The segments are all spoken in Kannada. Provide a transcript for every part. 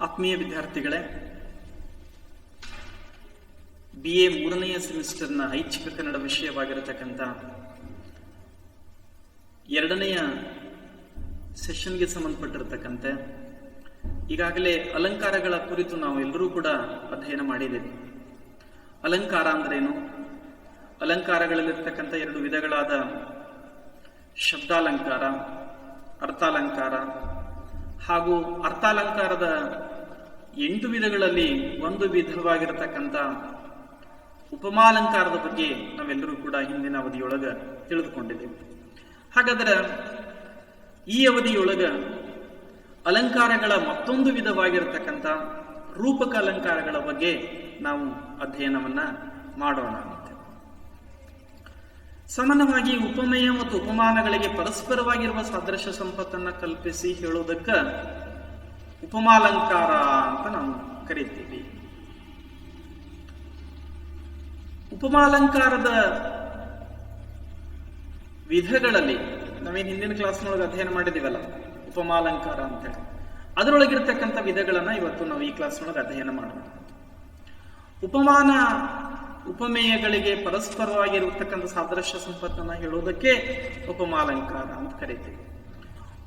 ಆತ್ಮೀಯ ವಿದ್ಯಾರ್ಥಿಗಳೇ, BA 3ನೇ ಸೆಮಿಸ್ಟರ್ನ ಐಚ್ಛಿಕ ಕನ್ನಡ ವಿಷಯವಾಗಿರತಕ್ಕಂಥ 2ನೇ ಸೆಷನ್ಗೆ ಸಂಬಂಧಪಟ್ಟಿರತಕ್ಕಂತೆ ಈಗಾಗಲೇ ಅಲಂಕಾರಗಳ ಕುರಿತು ನಾವು ಎಲ್ಲರೂ ಕೂಡ ಅಧ್ಯಯನ ಮಾಡಿದ್ದೇವೆ. ಅಲಂಕಾರ ಅಂದ್ರೇನು? ಅಲಂಕಾರಗಳಲ್ಲಿರ್ತಕ್ಕಂಥ 2 ವಿಧಗಳಾದ ಶಬ್ದಾಲಂಕಾರ, ಅರ್ಥಾಲಂಕಾರ ಹಾಗೂ ಅರ್ಥಾಲಂಕಾರದ 8 ವಿಧಗಳಲ್ಲಿ ಒಂದು ವಿಧವಾಗಿರತಕ್ಕಂಥ ಉಪಮಾಲಂಕಾರದ ಬಗ್ಗೆ ನಾವೆಲ್ಲರೂ ಕೂಡ ಹಿಂದಿನ ಅವಧಿಯೊಳಗ ತಿಳಿದುಕೊಂಡಿದ್ದೇವೆ. ಹಾಗಾದರೆ ಈ ಅವಧಿಯೊಳಗ ಅಲಂಕಾರಗಳ ಮತ್ತೊಂದು ವಿಧವಾಗಿರತಕ್ಕಂಥ ರೂಪಕ ಅಲಂಕಾರಗಳ ಬಗ್ಗೆ ನಾವು ಅಧ್ಯಯನವನ್ನ ಮಾಡೋಣ. ಸಾಮಾನ್ಯವಾಗಿ ಉಪಮೇಯ ಮತ್ತು ಉಪಮಾನಗಳಿಗೆ ಪರಸ್ಪರವಾಗಿರುವ ಸಾದೃಶ್ಯ ಸಂಪತ್ತನ್ನ ಕಲ್ಪಿಸಿ ಹೇಳೋದಕ್ಕ ಉಪಮಾಲಂಕಾರ ಅಂತ ನಾವು ಕರೀತೀವಿ. ಉಪಮಾಲಂಕಾರದ ವಿಧಗಳಲ್ಲಿ ನಾವೇನು ಹಿಂದಿನ ಕ್ಲಾಸ್ನೊಳಗೆ ಅಧ್ಯಯನ ಮಾಡಿದೀವಲ್ಲ ಉಪಮಾಲಂಕಾರ ಅಂತ ಹೇಳಿ, ಅದರೊಳಗಿರ್ತಕ್ಕಂಥ ವಿಧಗಳನ್ನ ಇವತ್ತು ನಾವು ಈ ಕ್ಲಾಸ್ನೊಳಗೆ ಅಧ್ಯಯನ ಮಾಡೋಣ. ಉಪಮಾನ ಉಪಮೇಯಗಳಿಗೆ ಪರಸ್ಪರವಾಗಿರತಕ್ಕಂಥ ಸಾದೃಶ್ಯ ಸಂಪತ್ತನ್ನ ಹೇಳೋದಕ್ಕೆ ಉಪಮಾಲಂಕಾರ ಅಂತ ಕರೀತೀವಿ.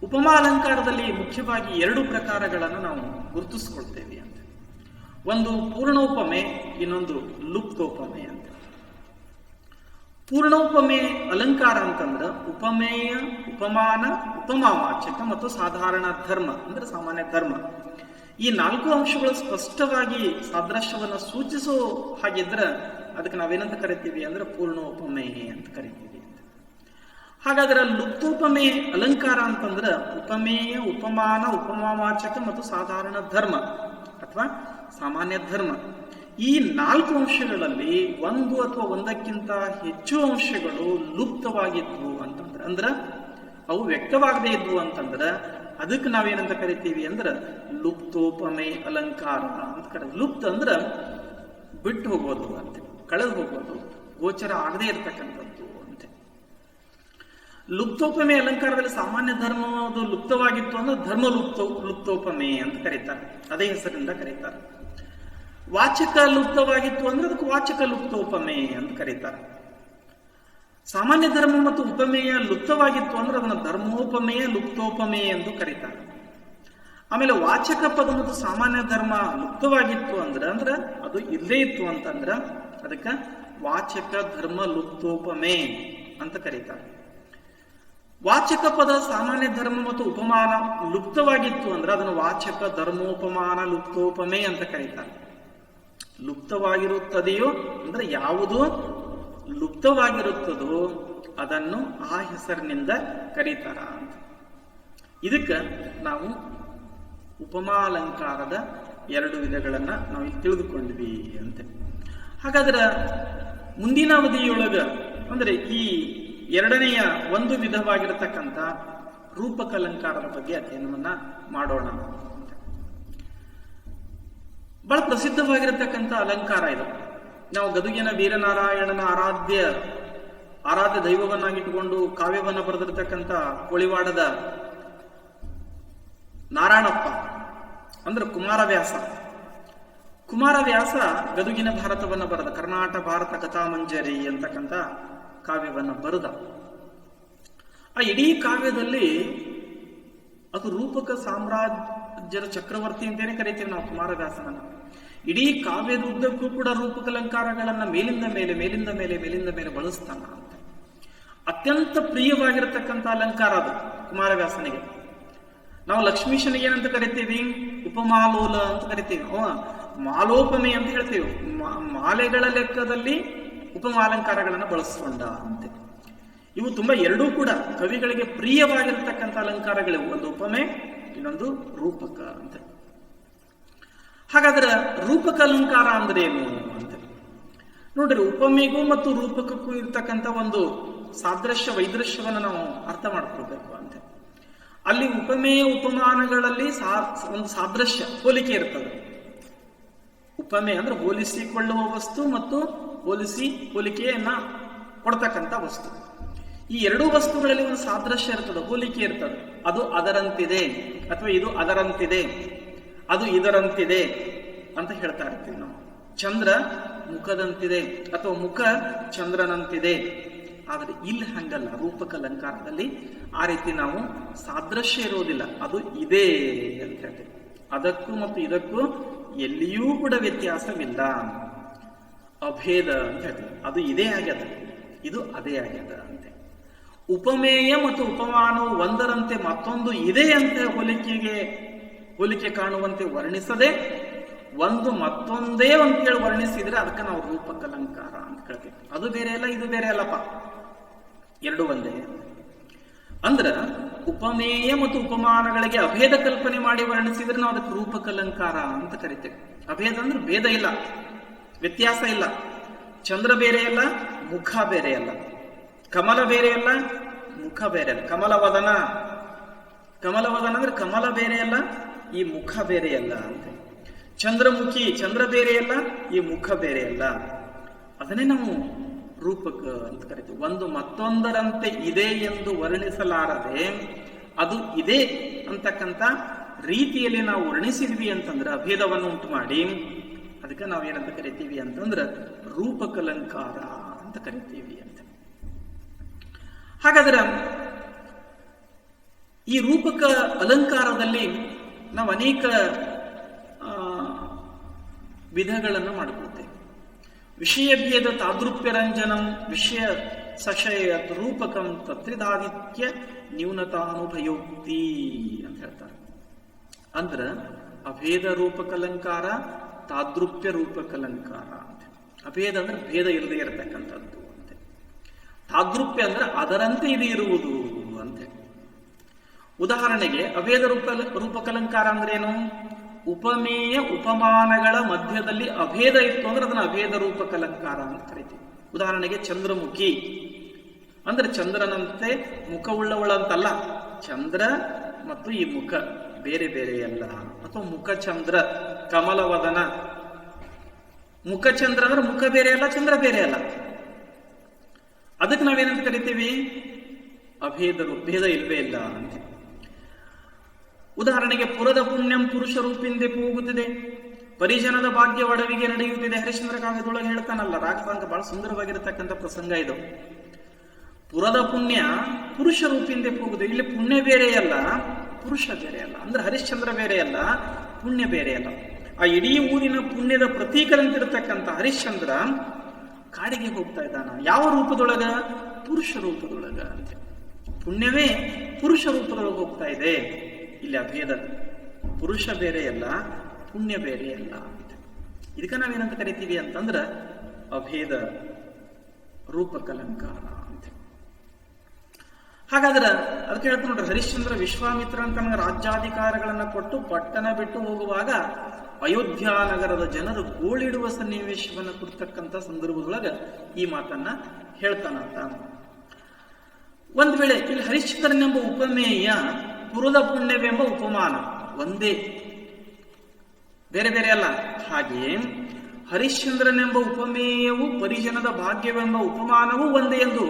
ಉಪಮಾಲಂಕಾರದಲ್ಲಿ ಮುಖ್ಯವಾಗಿ 2 ಪ್ರಕಾರಗಳನ್ನು ನಾವು ಗುರುತಿಸ್ಕೊಳ್ತೇವೆ ಅಂತ. ಒಂದು ಪೂರ್ಣೋಪಮೆ, ಇನ್ನೊಂದು ಲುಪ್ತೋಪಮೆ ಅಂತ. ಪೂರ್ಣೋಪಮೆ ಅಲಂಕಾರ ಅಂತಂದ್ರೆ ಉಪಮೇಯ, ಉಪಮಾನ, ಉಪಮಾವಾಚಕ ಮತ್ತು ಸಾಧಾರಣ ಧರ್ಮ ಅಂದ್ರೆ ಸಾಮಾನ್ಯ ಧರ್ಮ, ಈ 4 ಅಂಶಗಳು ಸ್ಪಷ್ಟವಾಗಿ ಸಾದೃಶ್ಯವನ್ನು ಸೂಚಿಸೋ ಹಾಗಿದ್ರೆ ಅದಕ್ಕೆ ನಾವೇನಂತ ಕರಿತೀವಿ ಅಂದ್ರೆ ಪೂರ್ಣೋಪಮೆ ಅಂತ ಕರಿತೀವಿ. ಹಾಗಾದ್ರೆ ಲುಪ್ತೋಪಮೆ ಅಲಂಕಾರ ಅಂತಂದ್ರೆ ಉಪಮೇಯ, ಉಪಮಾನ, ಉಪಮಾವಾಚಕ ಮತ್ತು ಸಾಧಾರಣ ಧರ್ಮ ಅಥವಾ ಸಾಮಾನ್ಯ ಧರ್ಮ, ಈ 4 ಅಂಶಗಳಲ್ಲಿ ಒಂದು ಅಥವಾ ಒಂದಕ್ಕಿಂತ ಹೆಚ್ಚು ಅಂಶಗಳು ಲುಪ್ತವಾಗಿದ್ವು ಅಂತಂದ್ರೆ, ಅಂದ್ರೆ ಅವು ವ್ಯಕ್ತವಾಗದೇ ಇದ್ವು ಅಂತಂದ್ರೆ ಅದಕ್ಕೆ ನಾವೇನಂತ ಕರಿತೀವಿ ಅಂದ್ರೆ ಲುಪ್ತೋಪಮೆ ಅಲಂಕಾರ ಅಂತ ಕರೀತೀವಿ. ಲುಪ್ತ ಅಂದ್ರೆ ಬಿಟ್ಟು ಹೋಗೋದು ಅಂತ, ಕಳೆದು ಹೋಗೋದು, ಗೋಚರ ಆಗದೇ ಇರತಕ್ಕಂಥದ್ದು ಅಂತ. ಲುಪ್ತೋಪಮೆ ಅಲಂಕಾರದಲ್ಲಿ ಸಾಮಾನ್ಯ ಧರ್ಮದು ಲುಪ್ತವಾಗಿತ್ತು ಅಂದ್ರೆ ಧರ್ಮ ಲುಪ್ತೋಪಮೆ ಅಂತ ಕರೀತಾರೆ, ಅದೇ ಹೆಸರಿಂದ ಕರೀತಾರೆ. ವಾಚಕ ಲುಪ್ತವಾಗಿತ್ತು ಅಂದ್ರೆ ಅದಕ್ಕೆ ವಾಚಕ ಲುಪ್ತೋಪಮೆ ಅಂತ ಕರೀತಾರೆ. ಸಾಮಾನ್ಯ ಧರ್ಮ ಮತ್ತು ಉಪಮೇಯ ಲುಪ್ತವಾಗಿತ್ತು ಅಂದ್ರೆ ಅದನ್ನು ಧರ್ಮೋಪಮೇಯ, ಲುಪ್ತೋಪಮೇಯ ಎಂದು ಕರೀತಾರೆ. ಆಮೇಲೆ ವಾಚಕ ಪದ ಮತ್ತು ಸಾಮಾನ್ಯ ಧರ್ಮ ಲುಪ್ತವಾಗಿತ್ತು ಅಂದ್ರೆ ಅದು ಇಲ್ಲೇ ಇತ್ತು ಅಂತಂದ್ರೆ ಅದಕ್ಕೆ ವಾಚಕ ಧರ್ಮ ಲುಪ್ತೋಪಮೆ ಅಂತ ಕರೀತಾರೆ. ವಾಚಕ ಪದ, ಸಾಮಾನ್ಯ ಧರ್ಮ ಮತ್ತು ಉಪಮಾನ ಲುಪ್ತವಾಗಿತ್ತು ಅಂದ್ರೆ ಅದನ್ನು ವಾಚಕ ಧರ್ಮೋಪಮಾನ ಲುಪ್ತೋಪಮೆ ಅಂತ ಕರೀತಾರೆ. ಲುಪ್ತವಾಗಿರುತ್ತದೆಯೋ ಅಂದ್ರೆ ಯಾವುದು ಲುಪ್ತವಾಗಿರುತ್ತದೋ ಅದನ್ನು ಆ ಹೆಸರಿನಿಂದ ಕರೀತಾರ ಅಂತ. ಇದಕ್ಕೆ ನಾವು ಉಪಮಾಲಂಕಾರದ 2 ವಿಧಗಳನ್ನ ನಾವು ಇಲ್ಲಿ ತಿಳಿದುಕೊಂಡ್ವಿ ಅಂತ. ಹಾಗಾದ್ರೆ ಮುಂದಿನ ಅವಧಿಯೊಳಗ ಅಂದ್ರೆ ಈ 2ನೆಯ ಒಂದು ವಿಧವಾಗಿರತಕ್ಕಂಥ ರೂಪಕಲಂಕಾರದ ಬಗ್ಗೆ ಅಧ್ಯಯನವನ್ನ ಮಾಡೋಣ. ಬಹಳ ಪ್ರಸಿದ್ಧವಾಗಿರತಕ್ಕಂಥ ಅಲಂಕಾರ ಇದು. ನಾವು ಗದುಗಿನ ವೀರನಾರಾಯಣನ ಆರಾಧ್ಯ ದೈವವನ್ನಾಗಿಟ್ಟುಕೊಂಡು ಕಾವ್ಯವನ್ನ ಬರೆದಿರತಕ್ಕಂಥ ಕೋಳಿವಾಡದ ನಾರಾಯಣಪ್ಪ ಅಂದ್ರೆ ಕುಮಾರವ್ಯಾಸ ಗದುಗಿನ ಭಾರತವನ್ನ ಬರೆದ, ಕರ್ನಾಟ ಭಾರತ ಕಥಾಮಂಜರಿ ಅಂತಕ್ಕಂಥ ಕಾವ್ಯವನ್ನ ಬರೆದ. ಆ ಇಡೀ ಕಾವ್ಯದಲ್ಲಿ ಅದು ರೂಪಕ ಸಾಮ್ರಾಜ್ಯದ ಚಕ್ರವರ್ತಿ ಅಂತೇನೆ ಕರಿತೀವಿ ನಾವು ಕುಮಾರವ್ಯಾಸನನ್ನ. ಇಡೀ ಕಾವ್ಯದ ಉದ್ದಕ್ಕೂ ಕೂಡ ರೂಪಕಲಂಕಾರಗಳನ್ನ ಮೇಲಿಂದ ಮೇಲೆ ಬಳಸ್ತಾನ ಅಂತ. ಅತ್ಯಂತ ಪ್ರಿಯವಾಗಿರತಕ್ಕಂಥ ಅಲಂಕಾರ ಅದು ಕುಮಾರವ್ಯಾಸನಿಗೆ. ನಾವು ಲಕ್ಷ್ಮೀಶನಿಗೆ ಏನಂತ ಕರಿತೀವಿ? ಉಪಮಾಲೋಲ ಅಂತ ಕರಿತೀವಿ. ಮಾಲೋಪಮೆ ಅಂತ ಹೇಳ್ತೀವಿ. ಮಾಲೆಗಳ ಲೆಕ್ಕದಲ್ಲಿ ಉಪಮಾಲಂಕಾರಗಳನ್ನ ಬಳಸ್ಕೊಂಡ ಅಂತೆ. ಇವು ತುಂಬಾ 2 ಕೂಡ ಕವಿಗಳಿಗೆ ಪ್ರಿಯವಾಗಿರತಕ್ಕಂಥ ಅಲಂಕಾರಗಳಿವು. ಒಂದು ಉಪಮೆ, ಇನ್ನೊಂದು ರೂಪಕ ಅಂತ. ಹಾಗಾದ್ರೆ ರೂಪಕ ಅಲಂಕಾರ ಅಂದ್ರೆ ಏನು ಅಂತ ನೋಡ್ರಿ. ಉಪಮೆಗೂ ಮತ್ತು ರೂಪಕಕ್ಕೂ ಇರ್ತಕ್ಕಂಥ ಒಂದು ಸಾದೃಶ್ಯ ವೈದೃಶ್ಯವನ್ನು ನಾವು ಅರ್ಥ ಮಾಡ್ಕೊಳ್ಬೇಕು ಅಂತ. ಅಲ್ಲಿ ಉಪಮೇಯ ಉಪಮಾನಗಳಲ್ಲಿ ಒಂದು ಸಾದೃಶ್ಯ ಹೋಲಿಕೆ ಇರ್ತದೆ. ಉಪಮೆ ಅಂದ್ರೆ ಹೋಲಿಸಿಕೊಳ್ಳುವ ವಸ್ತು ಮತ್ತು ಹೋಲಿಕೆಯನ್ನ ಕೊಡ್ತಕ್ಕಂಥ ವಸ್ತು. ಈ 2 ವಸ್ತುಗಳಲ್ಲಿ ಒಂದು ಸಾದೃಶ್ಯ ಇರ್ತದೆ, ಹೋಲಿಕೆ ಇರ್ತದೆ. ಅದು ಅದರಂತಿದೆ ಅಥವಾ ಇದು ಅದರಂತಿದೆ. ಅದು ಇದರಂತಿದೆ ಅಂತ ಹೇಳ್ತಾ ಇರ್ತೀವಿ ನಾವು. ಚಂದ್ರ ಮುಖದಂತಿದೆ ಅಥವಾ ಮುಖ ಚಂದ್ರನಂತಿದೆ. ಆದರೆ ಇಲ್ಲಿ ಹಂಗಲ್ಲ, ರೂಪಕಲಂಕಾರದಲ್ಲಿ ಆ ರೀತಿ ನಾವು ಸಾದೃಶ್ಯ ಇರುವುದಿಲ್ಲ, ಅದು ಇದೆ ಅಂತ ಹೇಳ್ತೇವೆ. ಅದಕ್ಕೂ ಮತ್ತು ಇದಕ್ಕೂ ಎಲ್ಲಿಯೂ ಕೂಡ ವ್ಯತ್ಯಾಸವಿಲ್ಲ, ಅಭೇದ ಅಂತ ಹೇಳ್ತೇವೆ. ಅದು ಇದೇ ಆಗ್ಯದ, ಇದು ಅದೇ ಆಗ್ಯದ ಅಂತೆ. ಉಪಮೇಯ ಮತ್ತು ಉಪಮಾನವು ಒಂದರಂತೆ ಮತ್ತೊಂದು ಇದೆ ಅಂತ ಹೋಲಿಕೆ ಕಾಣುವಂತೆ ವರ್ಣಿಸದೆ ಒಂದು ಮತ್ತೊಂದೇ ಅಂತೇಳಿ ವರ್ಣಿಸಿದ್ರೆ ಅದಕ್ಕೆ ನಾವು ರೂಪಕಲಂಕಾರ ಅಂತ ಹೇಳ್ತೇವೆ. ಅದು ಬೇರೆ ಅಲ್ಲ, ಇದು ಬೇರೆ ಅಲ್ಲಪ್ಪ, ಎರಡು ಒಂದೇ. ಅಂದ್ರ ಉಪಮೇಯ ಮತ್ತು ಉಪಮಾನಗಳಿಗೆ ಅಭೇದ ಕಲ್ಪನೆ ಮಾಡಿ ವರ್ಣಿಸಿದ್ರೆ ನಾವು ಅದಕ್ಕೆ ರೂಪಕಲಂಕಾರ ಅಂತ ಕರಿತೇವೆ. ಅಭೇದ ಅಂದ್ರೆ ಭೇದ ಇಲ್ಲ, ವ್ಯತ್ಯಾಸ ಇಲ್ಲ. ಚಂದ್ರ ಬೇರೆ ಅಲ್ಲ, ಮುಖ ಬೇರೆ ಅಲ್ಲ. ಕಮಲ ಬೇರೆ ಅಲ್ಲ, ಮುಖ ಬೇರೆ ಅಲ್ಲ. ಕಮಲವದನ ಅಂದ್ರೆ ಕಮಲ ಬೇರೆ ಅಲ್ಲ, ಈ ಮುಖ ಬೇರೆ ಅಲ್ಲ ಅಂತ. ಚಂದ್ರಮುಖಿ, ಚಂದ್ರ ಬೇರೆ ಅಲ್ಲ, ಈ ಮುಖ ಬೇರೆ ಅಲ್ಲ. ಅದನ್ನೇ ನಾವು ರೂಪಕ ಅಂತ ಕರಿತೀವಿ. ಒಂದು ಮತ್ತೊಂದರಂತೆ ಇದೆ ಎಂದು ವರ್ಣಿಸಲಾರದೆ ಅದು ಇದೆ ಅಂತಕ್ಕಂಥ ರೀತಿಯಲ್ಲಿ ನಾವು ವರ್ಣಿಸಿದ್ವಿ ಅಂತಂದ್ರೆ ಅಭೇದವನ್ನು ಉಂಟು ಮಾಡಿ ಅದಕ್ಕೆ ನಾವೇನಂತ ಕರಿತೀವಿ ಅಂತಂದ್ರೆ ರೂಪಕಲಂಕಾರ ಅಂತ ಕರಿತೀವಿ ಅಂತ. ಹಾಗಾದ್ರೆ ಈ ರೂಪಕ ಅಲಂಕಾರದಲ್ಲಿ ನಾವು ಅನೇಕ ವಿಧಗಳನ್ನು ಮಾಡಿಕೊಳ್ತೇವೆ. ವಿಷಯ ಭೇದ ತಾದೃಪ್ಯ ರಂಜನಂ ವಿಷಯ ಸಶಯ ರೂಪಕಂ ತತ್ರಿದಾದಿತ್ಯ ನ್ಯೂನತಾನುಭಯೋಕ್ತಿ ಅಂತ ಹೇಳ್ತಾರೆ. ಅಂದ್ರ ಅಭೇದ ರೂಪಕಲಂಕಾರ, ತಾದೃಪ್ಯ ರೂಪಕಲಂಕಾರ ಅಂತ. ಅಭೇದ ಅಂದ್ರೆ ಭೇದ ಇಲ್ಲದೆ ಇರತಕ್ಕಂಥದ್ದು ಅಂತ. ತಾದೃಪ್ಯ ಅಂದ್ರೆ ಅದರಂತೆ ಇದು ಇರುವುದು ಅಂತ. ಉದಾಹರಣೆಗೆ ಅಭೇದ ರೂಪಕಲಂಕಾರ ಅಂದ್ರೇನು? ಉಪಮೇಯ ಉಪಮಾನಗಳ ಮಧ್ಯದಲ್ಲಿ ಅಭೇದ ಇತ್ತು ಅಂದ್ರೆ ಅದನ್ನ ಅಭೇದ ರೂಪಕಲಂಕಾರ ಅಂತ ಕರಿತೀವಿ. ಉದಾಹರಣೆಗೆ ಚಂದ್ರಮುಖಿ ಅಂದ್ರೆ ಚಂದ್ರನಂತೆ ಮುಖವುಳ್ಳವಳಂತಲ್ಲ, ಚಂದ್ರ ಮತ್ತು ಈ ಮುಖ ಬೇರೆ ಬೇರೆ ಅಲ್ಲ. ಅಥವಾ ಮುಖಚಂದ್ರ, ಕಮಲವದನ. ಮುಖಚಂದ್ರ ಅಂದ್ರೆ ಮುಖ ಬೇರೆ ಅಲ್ಲ, ಚಂದ್ರ ಬೇರೆ ಅಲ್ಲ. ಅದಕ್ಕೆ ನಾವೇನಂತ ಕರಿತೀವಿ? ಭೇದ ಇಲ್ವೇ ಇಲ್ಲ ಅಂತ. ಉದಾಹರಣೆಗೆ ಪುರದ ಪುಣ್ಯಂ ಪುರುಷ ರೂಪಿಂದೆ ಹೋಗುತ್ತಿದೆ, ಪರಿಜನದ ಭಾಗ್ಯ ಒಡವಿಗೆ ನಡೆಯುತ್ತಿದೆ. ಹರಿಶ್ಚಂದ್ರ ಕಾವ್ಯದೊಳಗೆ ಹೇಳ್ತಾನಲ್ಲ, ರಾಗಸಾಂಗ ಬಹಳ ಸುಂದರವಾಗಿರತಕ್ಕಂಥ ಪ್ರಸಂಗ ಇದು. ಪುರದ ಪುಣ್ಯ ಪುರುಷ ರೂಪಿಂದೆ ಹೋಗುದು. ಇಲ್ಲಿ ಪುಣ್ಯ ಬೇರೆ ಅಲ್ಲ, ಪುರುಷ ಬೇರೆ ಅಲ್ಲ. ಅಂದ್ರೆ ಹರಿಶ್ಚಂದ್ರ ಬೇರೆ ಅಲ್ಲ, ಪುಣ್ಯ ಬೇರೆ ಅಲ್ಲ. ಆ ಇಡೀ ಊರಿನ ಪುಣ್ಯದ ಪ್ರತೀಕರಂತಿರತಕ್ಕಂಥ ಹರಿಶ್ಚಂದ್ರ ಕಾಡಿಗೆ ಹೋಗ್ತಾ ಇದ್ದಾನ. ಯಾವ ರೂಪದೊಳಗ? ಪುರುಷ ರೂಪದೊಳಗ ಅಂತ. ಪುಣ್ಯವೇ ಪುರುಷ ರೂಪದೊಳಗೆ ಹೋಗ್ತಾ ಇದೆ. ಇಲ್ಲಿ ಅಭೇದ, ಪುರುಷ ಬೇರೆ ಅಲ್ಲ, ಪುಣ್ಯ ಬೇರೆ ಅಲ್ಲ ಅಂತ. ಇದಕ್ಕೆ ನಾವೇನಂತ ಕರಿತೀವಿ ಅಂತಂದ್ರ ಅಭೇದ ರೂಪಕಲಂಕಾರ ಅಂತ. ಹಾಗಾದ್ರೆ ಅದಕ್ಕೆ ಹೇಳ್ತಾ ನೋಡ್ರಿ, ಹರಿಶ್ಚಂದ್ರ ವಿಶ್ವಾಮಿತ್ರ ಅಂತ ನನಗೆ ರಾಜ್ಯಾಧಿಕಾರಗಳನ್ನ ಕೊಟ್ಟು ಪಟ್ಟಣ ಬಿಟ್ಟು ಹೋಗುವಾಗ ಅಯೋಧ್ಯ ನಗರದ ಜನರು ಗೋಳಿಡುವ ಸನ್ನಿವೇಶವನ್ನು ಕೊಡ್ತಕ್ಕಂಥ ಸಂದರ್ಭದೊಳಗ ಈ ಮಾತನ್ನ ಹೇಳ್ತಾನಂತ. ಒಂದ್ ವೇಳೆ ಇಲ್ಲಿ ಹರಿಶ್ಚಂದ್ರನೆಂಬ ಉಪಮೇಯ, ಪುರದ ಪುಣ್ಯವೆಂಬ ಉಪಮಾನ ಒಂದೇ, ಬೇರೆ ಬೇರೆ ಅಲ್ಲ. ಹಾಗೆಯೇ ಹರಿಶ್ಚಂದ್ರನೆಂಬ ಉಪಮೇಯವು ಪರಿಜನದ ಭಾಗ್ಯವೆಂಬ ಉಪಮಾನವೂ ಒಂದೇ ಎಂದು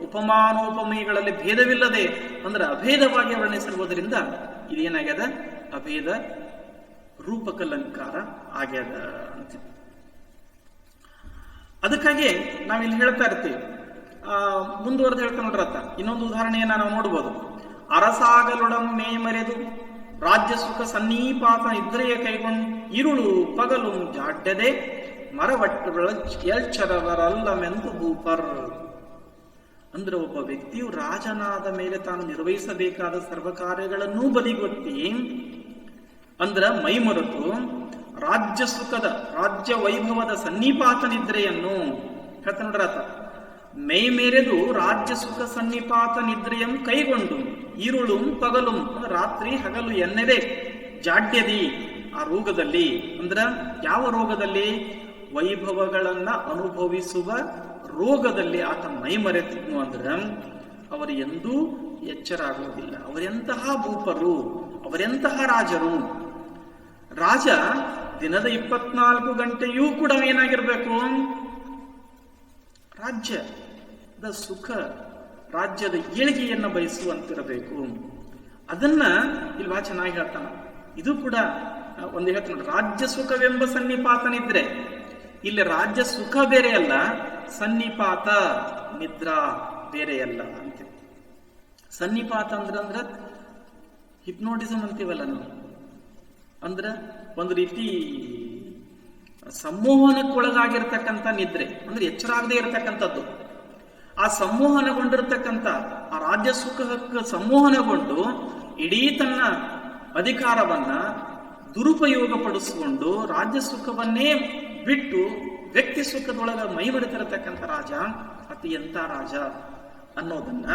ಉಪಮಾನೋಪಮೇಯಗಳಲ್ಲಿ ಭೇದವಿಲ್ಲದೆ ಅಂದ್ರೆ ಅಭೇದವಾಗಿ ವರ್ಣಿಸಿರುವುದರಿಂದ ಇದೇನಾಗ್ಯದ? ಅಭೇದ ರೂಪಕಲಂಕಾರ ಆಗ್ಯದ ಅಂತ. ಅದಕ್ಕಾಗಿ ನಾವಿಲ್ಲಿ ಹೇಳ್ತಾ ಇರ್ತೀವಿ, ಮುಂದುವರೆದು ಹೇಳ್ತಾ ನೋಡ್ರತ್ತ. ಇನ್ನೊಂದು ಉದಾಹರಣೆಯನ್ನ ನಾವು ನೋಡ್ಬೋದು. ಅರಸಾಗಲೊಡಂ ಮೇ ಮರೆದು ರಾಜ್ಯ ಸುಖ ಸನ್ನಿಪಾತ ನಿದ್ರೆಯ ಕೈಗೊಂಡು ಇರುಳು ಪಗಲು ಜಾಡ್ಯದೆ ಮರವಟ್ಟುಗಳ ಎಲ್ಚರವರಲ್ಲಮೆಂದು ಭೂಪರ್. ಅಂದ್ರೆ ಒಬ್ಬ ವ್ಯಕ್ತಿಯು ರಾಜನಾದ ಮೇಲೆ ತಾನು ನಿರ್ವಹಿಸಬೇಕಾದ ಸರ್ವ ಕಾರ್ಯಗಳನ್ನೂ ಬದಿಗೊತ್ತಿ ಅಂದ್ರ ಮೈಮರೆತು ರಾಜ್ಯ ಸುಖದ, ರಾಜ್ಯ ವೈಭವದ ಸನ್ನಿಪಾತ ನಿದ್ರೆಯನ್ನು ಹೇಳ್ತಾ ನೋಡ್ರಾತ. ಮೈ ಮೇರೆದು ರಾಜ್ಯ ಸುಖ ಸನ್ನಿಪಾತ ನಿದ್ರೆಯಂ ಕೈಗೊಂಡು ಇರುಳು ಪಗಲು ರಾತ್ರಿ ಹಗಲು ಎನ್ನದೆ ಜಾಡ್ಯದಿ ಆ ರೋಗದಲ್ಲಿ. ಅಂದ್ರ ಯಾವ ರೋಗದಲ್ಲಿ? ವೈಭವಗಳನ್ನ ಅನುಭವಿಸುವ ರೋಗದಲ್ಲಿ ಆತ ಮೈ ಮರೆತಿದ್ನು. ಅಂದ್ರ ಅವರು ಎಂದೂ ಎಚ್ಚರ ಆಗುವುದಿಲ್ಲ. ಅವರೆಂತಹ ಭೂಪರು, ಅವರೆಂತಹ ರಾಜರು. ರಾಜ ದಿನದ 24 ಗಂಟೆಯೂ ಕೂಡ ಏನಾಗಿರ್ಬೇಕು? ರಾಜ್ಯದ ಸುಖ, ರಾಜ್ಯದ ಏಳಿಗೆಯನ್ನು ಬಯಸುವಂತಿರಬೇಕು. ಅದನ್ನ ಇಲ್ಲಿ ಬಹಳ ಚೆನ್ನಾಗಿ ಹೇಳ್ತಾನ. ಇದು ಕೂಡ ಒಂದು ಹೇಳ್ತೀನಿ ನೋಡಿ, ರಾಜ್ಯ ಸುಖವೆಂಬ ಸನ್ನಿಪಾತನಿದ್ರೆ, ಇಲ್ಲಿ ರಾಜ್ಯ ಸುಖ ಬೇರೆ ಅಲ್ಲ, ಸನ್ನಿಪಾತ ನಿದ್ರಾ ಬೇರೆಯಲ್ಲ ಅಂತ. ಸನ್ನಿಪಾತ ಅಂದ್ರ ಹಿಪ್ನೋಟಿಸಮ್ ಅಂತೀವಲ್ಲ ನಾವು, ಅಂದ್ರ ಒಂದು ರೀತಿ ಸಂಮೋಹನಕ್ಕೊಳಗಾಗಿರ್ತಕ್ಕಂಥ ನಿದ್ರೆ, ಅಂದ್ರೆ ಎಚ್ಚರ ಆಗದೆ ಇರತಕ್ಕಂಥದ್ದು. ಆ ಸಂಮೋಹನಗೊಂಡಿರ್ತಕ್ಕಂಥ ಆ ರಾಜ್ಯ ಸುಖಕ್ಕೆ ಸಂಮೋಹನಗೊಂಡು ಇಡೀ ತನ್ನ ಅಧಿಕಾರವನ್ನ ದುರುಪಯೋಗ ಪಡಿಸಿಕೊಂಡು ರಾಜ್ಯ ಸುಖವನ್ನೇ ಬಿಟ್ಟು ವ್ಯಕ್ತಿ ಸುಖದೊಳಗ ಮೈಬಿಡ್ತಿರತಕ್ಕಂಥ ರಾಜ ಅತಿ ಎಂಥ ರಾಜ ಅನ್ನೋದನ್ನ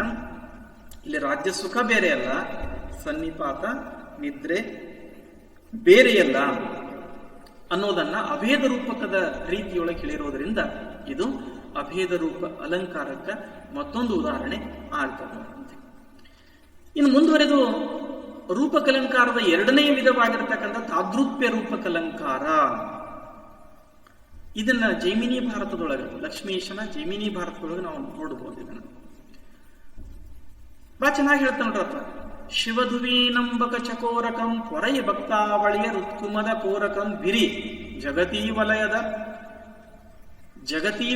ಇಲ್ಲಿ ರಾಜ್ಯ ಸುಖ ಬೇರೆ ಅಲ್ಲ, ಸನ್ನಿಪಾತ ನಿದ್ರೆ ಬೇರೆಯಲ್ಲ ಅನ್ನೋದನ್ನ ಅಭೇದ ರೂಪಕದ ರೀತಿಯೊಳಗೆ ಹೇಳಿರೋದ್ರಿಂದ ಇದು ಅಭೇದ ರೂಪ ಅಲಂಕಾರಕ್ಕೆ ಮತ್ತೊಂದು ಉದಾಹರಣೆ ಆಗ್ತದೆ. ಇನ್ನು ಮುಂದುವರೆದು ರೂಪಕಲಂಕಾರದ ಎರಡನೇ ವಿಧವಾಗಿರತಕ್ಕಂಥ ತಾದೃಪ್ಯ ರೂಪಕಲಂಕಾರ. ಇದನ್ನ ಜೈಮಿನಿ ಭಾರತದೊಳಗೆ, ಲಕ್ಷ್ಮೀಶನ ಜೈಮಿನಿ ಭಾರತದೊಳಗೆ ನಾವು ನೋಡಬಹುದು. ಇದನ್ನ ಬಹಳ ಚೆನ್ನಾಗಿ ಹೇಳ್ತಾ ನೋಡ್ರಪ್ಪ. ಶಿವಧುವೀನಂಬಕ ಚಕೋರಕಂ ಪೊರೆಯ ಭಕ್ತಾವಳಿಯ ಋತ್ಕುಮದ ಕೋರಕಂ ಬಿರಿ ಜಗತೀ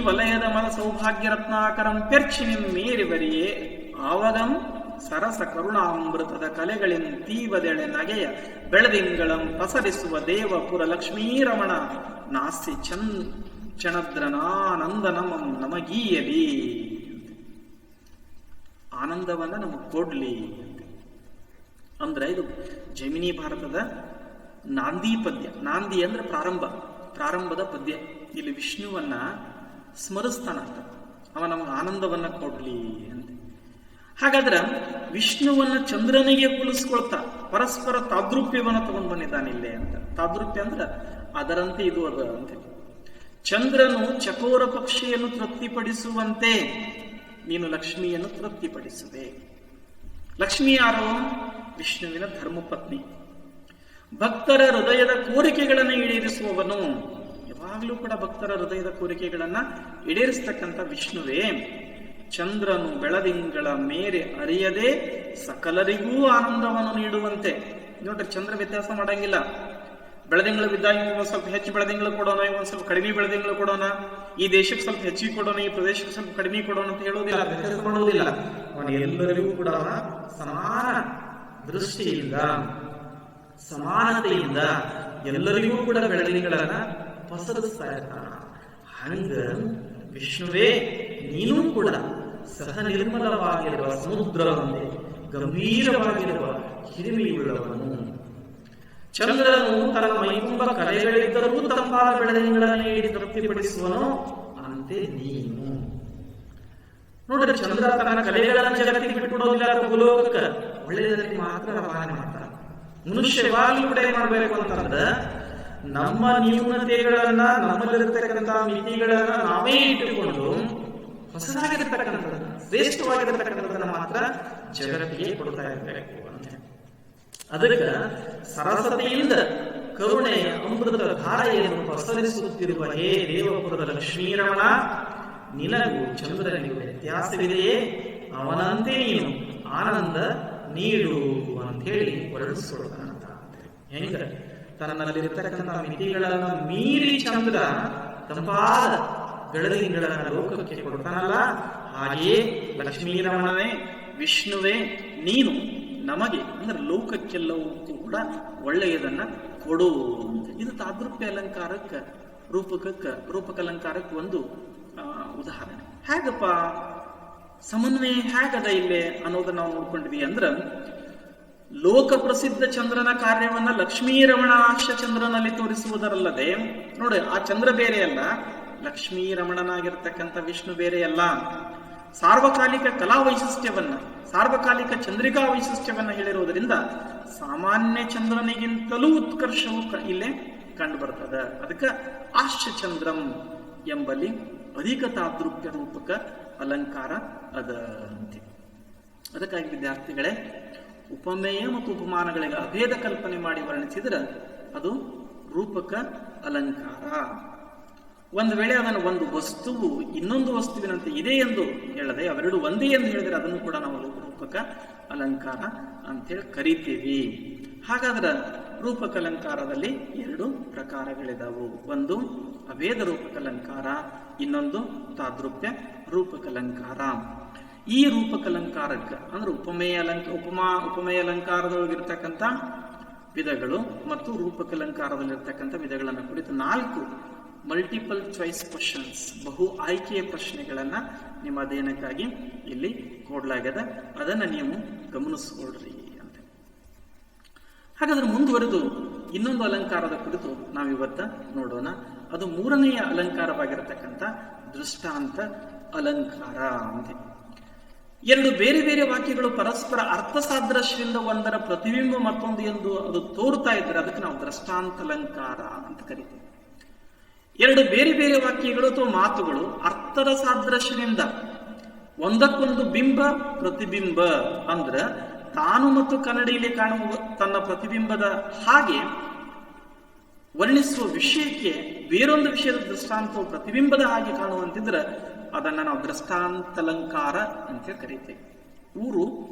ವಲಯದ ಮಲ ಸೌಭಾಗ್ಯ ರತ್ನಾಕರಂ ಪೆರ್ಚಿನಿಂ ಮೇರಿವರಿಯೇ ಆವಗಂ ಸರಸ ಕರುಣಾಮೃತದ ಕಲೆಗಳಿನ್ ತೀವದೆಳೆ ನಗೆಯ ಬೆಳದಿಂಗಳಂ ಪಸರಿಸುವ ದೇವಪುರ ಲಕ್ಷ್ಮೀರಮಣ ನಾಸ್ತಿ ಚಣದ್ರನಾನಂದನಮಂ ನಮಗೀಯಲಿ. ಆನಂದವನ್ನ ನಮಗ್ ಕೊಡ್ಲಿ ಅಂದ್ರೆ ಇದು ಜೈಮಿನಿ ಭಾರತದ ನಾಂದಿ ಪದ್ಯ. ನಾಂದಿ ಅಂದ್ರೆ ಪ್ರಾರಂಭದ ಪದ್ಯ. ಇಲ್ಲಿ ವಿಷ್ಣುವನ್ನ ಸ್ಮರಿಸ್ತಾನಂತ, ಅವ ನಮಗೆ ಆನಂದವನ್ನ ಕೊಡ್ಲಿ ಅಂತ. ಹಾಗಾದ್ರೆ ವಿಷ್ಣುವನ್ನ ಚಂದ್ರನಿಗೆ ಹೋಲಿಸ್ಕೊಳ್ತಾ ಪರಸ್ಪರ ತಾದೃಪ್ಯವನ್ನು ತಗೊಂಡು ಬಂದಿದ್ದಾನೆ ಇಲ್ಲೇ ಅಂತ. ತಾದೃಪ್ಯ ಅಂದ್ರೆ ಅದರಂತೆ ಇದು ಅದ ಅಂತ. ಚಂದ್ರನು ಚಕೋರ ಪಕ್ಷಿಯನ್ನು ತೃಪ್ತಿಪಡಿಸುವಂತೆ ನೀನು ಲಕ್ಷ್ಮಿಯನ್ನು ತೃಪ್ತಿಪಡಿಸುವೆ. ಲಕ್ಷ್ಮಿ ಯಾರು? ವಿಷ್ಣುವಿನ ಧರ್ಮಪತ್ನಿ. ಭಕ್ತರ ಹೃದಯದ ಕೋರಿಕೆಗಳನ್ನು ಈಡೇರಿಸುವವನು. ಯಾವಾಗಲೂ ಕೂಡ ಭಕ್ತರ ಹೃದಯದ ಕೋರಿಕೆಗಳನ್ನ ಈಡೇರಿಸ್ತಕ್ಕಂಥ ವಿಷ್ಣುವೇ. ಚಂದ್ರನು ಬೆಳದಿಂಗಳ ಮೇರೆ ಅರಿಯದೆ ಸಕಲರಿಗೂ ಆನಂದವನ್ನು ನೀಡುವಂತೆ. ನೋಡ್ರಿ, ಚಂದ್ರ ವ್ಯತ್ಯಾಸ ಮಾಡಂಗಿಲ್ಲ. ಬೆಳದಿಂಗಳು ಬಿದ್ದಾಗ ಒಂದ್ ಸ್ವಲ್ಪ ಹೆಚ್ಚು ಬೆಳದಿಂಗಳು ಕೊಡೋಣ, ಒಂದ್ ಸ್ವಲ್ಪ ಕಡಿಮೆ ಬೆಳದಿಂಗಳು ಕೊಡೋಣ, ಈ ದೇಶಕ್ಕೆ ಸ್ವಲ್ಪ ಹೆಚ್ಚಿಗೆ ಕೊಡೋಣ, ಈ ಪ್ರದೇಶಕ್ಕೆ ಸ್ವಲ್ಪ ಕಡಿಮೆ ಕೊಡೋಣ ಅಂತ ಹೇಳೋದಿಲ್ಲ, ವ್ಯತ್ಯಾಸ ಮಾಡೋದಿಲ್ಲ. ಅವನು ಎಲ್ಲರಿಗೂ ಕೂಡ ಸಮಾನ ದೃಷ್ಟಿಯಿಂದ ಸಮಾನತೆಯಿಂದ ಎಲ್ಲರಿಗೂ ಕೂಡ ಬೆಳದಿಂಗಳನ್ನ ಪಸರಿಸ್ತಾ ಇರ್ತಾನ. ಹಂಗ ವಿಷ್ಣುವೇ ನೀನೂ ಕೂಡ ಸಹ ನಿರ್ಮಲವಾಗಿರುವ ಸಮುದ್ರವಂತೆ ಗಂಭೀರವಾಗಿರುವ ಹಿರಿಮೆಯುಳ್ಳವನು. ಚಂದ್ರನು ತನ್ನ ಮೈಕುಂಬ ಕಲೆಗಳಿದ್ದರೂ ತಂಪಾದ ಬೆಳದಿಂಗಳನ್ನು ನೀಡಿ ತೃಪ್ತಿಪಡಿಸುವನು ಅಂತೆ ನೀನು. ನೋಡ್ರಿ, ಚಂದ್ರ ತನ್ನ ಕಲೆಗಳನ್ನು ಜಗತ್ತಿಗೆ ಬಿಟ್ಬಿಡೋದಿಲ್ಲ, ಭೂಲೋಕಕ್ಕೆ ಒಳ್ಳೆಯದಕ್ಕೆ ಮಾತ್ರ ರವಾನೆ ಮಾಡ್ತಾನೆ. ಮನುಷ್ಯ ಯಾವಾಗಲೂ ಕೂಡ ಏನ್ ಮಾಡ್ಬೇಕು ಅಂತಂದ್ರೆ ನಮ್ಮ ನ್ಯೂನತೆಗಳನ್ನ, ನಮ್ಮಲ್ಲಿರತಕ್ಕಂಥ ಮಿತಿಗಳನ್ನ ನಾವೇ ಇಟ್ಟುಕೊಂಡು ಹೊಸದಾಗಿರ್ತಕ್ಕಂಥದ್ದನ್ನ, ಶ್ರೇಷ್ಠವಾಗಿರತಕ್ಕಂಥದ್ದನ್ನ ಮಾತ್ರ ಜಗತ್ತಿಗೆ ಕೊಡ್ತಾ ಇರಬೇಕು ಅಂತ. ಅದಕ್ಕೆ ಸರಸತೆಯಿಂದ ಕರುಣೆಯ ಅಮೃತ ಧಾರೆಯನ್ನು ಪಸರಿಸುತ್ತಿರುವ ಹೇ ದೇವಪುರದ ಲಕ್ಷ್ಮೀರಮಣ, ನಿನಗೂ ಚಂದ್ರನಿಗೂ ವ್ಯತ್ಯಾಸವಿದೆಯೇ? ಅವನಂತೆ ನೀನು ಆನಂದ ನೀಡು ಅಂತ ಹೇಳಿ ಹೊರಡಿಸ್ಕೊಡ್ತಾನಂತ. ಹೆಂಗ ತನ್ನಲ್ಲಿರ್ತಕ್ಕಂಥ ಮಿತಿಗಳನ್ನ ಮೀರಿ ಚಂದ್ರ ತಂಪಾದ ಬೆಳದಿಂಗಳನ್ನ ಲೋಕಕ್ಕೆ ಕೊಡ್ತಾನಲ್ಲ, ಹಾಗೆಯೇ ಲಕ್ಷ್ಮೀರಮಣನೇ ವಿಷ್ಣುವೇ ನೀನು ನಮಗೆ ಅಂದ್ರೆ ಲೋಕಕ್ಕೆಲ್ಲವಕ್ಕೂ ಕೂಡ ಒಳ್ಳೆಯದನ್ನ ಕೊಡು ಅಂತ. ಇದು ತಾದೃಪ್ಯ ಅಲಂಕಾರಕ್ಕೆ ರೂಪಕಲಂಕಾರಕ್ಕೆ ಒಂದು ಉದಾಹರಣೆ. ಹೇಗಪ್ಪ ಸಮನ್ವಯ ಹೇಗದ ಇಲ್ಲೇ ಅನ್ನೋದನ್ನ ನಾವು ನೋಡ್ಕೊಂಡಿದ್ವಿ ಅಂದ್ರ, ಲೋಕ ಪ್ರಸಿದ್ಧ ಚಂದ್ರನ ಕಾರ್ಯವನ್ನ ಲಕ್ಷ್ಮೀರಮಣಾಕ್ಷ ಚಂದ್ರನಲ್ಲಿ ತೋರಿಸುವುದರಲ್ಲದೆ, ನೋಡಿ ಆ ಚಂದ್ರ ಬೇರೆ ಅಲ್ಲ, ಲಕ್ಷ್ಮೀರಮಣನಾಗಿರ್ತಕ್ಕಂಥ ವಿಷ್ಣು ಬೇರೆ ಅಲ್ಲ. ಸಾರ್ವಕಾಲಿಕ ಕಲಾ ವೈಶಿಷ್ಟ್ಯವನ್ನ, ಸಾರ್ವಕಾಲಿಕ ಚಂದ್ರಿಕಾ ವೈಶಿಷ್ಟ್ಯವನ್ನ ಹೇಳಿರುವುದರಿಂದ ಸಾಮಾನ್ಯ ಚಂದ್ರನಿಗಿಂತಲೂ ಉತ್ಕರ್ಷವು ಇಲ್ಲೇ ಕಂಡು ಬರ್ತದೆ. ಅದಕ್ಕೆ ಆಶ್ಚಚಂದ್ರಂ ಎಂಬಲ್ಲಿ ಅಧಿಕ ತಾದೃಪ್ಯ ರೂಪಕ ಅಲಂಕಾರ ಅದ ಅಂತೆ. ಅದಕ್ಕಾಗಿ ವಿದ್ಯಾರ್ಥಿಗಳೇ, ಉಪಮೇಯ ಮತ್ತು ಉಪಮಾನಗಳಿಗೆ ಅಭೇದ ಕಲ್ಪನೆ ಮಾಡಿ ವರ್ಣಿಸಿದ್ರೆ ಅದು ರೂಪಕ ಅಲಂಕಾರ. ಒಂದು ವೇಳೆ ಅದನ್ನು ಒಂದು ವಸ್ತುವು ಇನ್ನೊಂದು ವಸ್ತುವಿನಂತೆ ಇದೆ ಎಂದು ಹೇಳದೆ ಅವೆರಡು ಒಂದೇ ಎಂದು ಹೇಳಿದರೆ ಅದನ್ನು ಕೂಡ ನಾವು ರೂಪಕ ಅಲಂಕಾರ ಅಂತೇಳಿ ಕರಿತೀವಿ. ಹಾಗಾದ್ರೆ ರೂಪಕಲಂಕಾರದಲ್ಲಿ 2 ಪ್ರಕಾರಗಳಿದಾವು. ಒಂದು ಅವೇದ ರೂಪಕಲಂಕಾರ, ಇನ್ನೊಂದು ತಾದೃಪ್ಯ ರೂಪಕಲಂಕಾರ. ಈ ರೂಪಕಲಂಕಾರಕ್ಕೆ ಅಂದ್ರೆ ಉಪಮೇಯ ಅಲಂಕಾರದೊಳಗಿರ್ತಕ್ಕಂಥ ವಿಧಗಳು ಮತ್ತು ರೂಪಕಲಂಕಾರದಲ್ಲಿರ್ತಕ್ಕಂಥ ವಿಧಗಳನ್ನು ಕುರಿತು 4 ಮಲ್ಟಿಪಲ್ ಚಾಯ್ಸ್ ಕ್ವಶನ್ಸ್, ಬಹು ಆಯ್ಕೆಯ ಪ್ರಶ್ನೆಗಳನ್ನ ನಿಮ್ಮ ಅಧ್ಯಯನಕ್ಕಾಗಿ ಇಲ್ಲಿ ಕೊಡಲಾಗಿದೆ. ಅದನ್ನ ನೀವು ಗಮನಿಸ್ಕೊಳ್ರಿ ಅಂತ. ಹಾಗಾದ್ರೆ ಮುಂದುವರೆದು ಇನ್ನೊಂದು ಅಲಂಕಾರದ ಕುರಿತು ನಾವಿವತ್ತ ನೋಡೋಣ. ಅದು 3ನೆಯ ಅಲಂಕಾರವಾಗಿರತಕ್ಕಂಥ ದೃಷ್ಟಾಂತ ಅಲಂಕಾರ ಅಂತ. 2 ಬೇರೆ ಬೇರೆ ವಾಕ್ಯಗಳು ಪರಸ್ಪರ ಅರ್ಥ ಸಾದೃಶ್ಯದಿಂದ ಒಂದರ ಪ್ರತಿಬಿಂಬ ಮತ್ತೊಂದು ಎಂದು ಅದು ತೋರ್ತಾ ಇದ್ರೆ ಅದಕ್ಕೆ ನಾವು ದೃಷ್ಟಾಂತ ಅಲಂಕಾರ ಅಂತ ಕರಿತೀವಿ. 2 ಬೇರೆ ಬೇರೆ ವಾಕ್ಯಗಳು ಅಥವಾ ಮಾತುಗಳು ಅರ್ಥದ ಸಾದೃಶ್ಯದಿಂದ ಒಂದಕ್ಕೊಂದು ಬಿಂಬ ಪ್ರತಿಬಿಂಬ ಅಂದ್ರ ತಾನು ಮತ್ತು ಕನ್ನಡಿಯಲ್ಲಿ ಕಾಣುವ ತನ್ನ ಪ್ರತಿಬಿಂಬದ ಹಾಗೆ ವರ್ಣಿಸುವ ವಿಷಯಕ್ಕೆ ಬೇರೊಂದು ವಿಷಯದ ದೃಷ್ಟಾಂತವು ಪ್ರತಿಬಿಂಬದ ಹಾಗೆ ಕಾಣುವಂತಿದ್ರೆ ಅದನ್ನ ನಾವು ದೃಷ್ಟಾಂತಲಂಕಾರ ಅಂತ ಕರೀತೇವೆ. ಊರು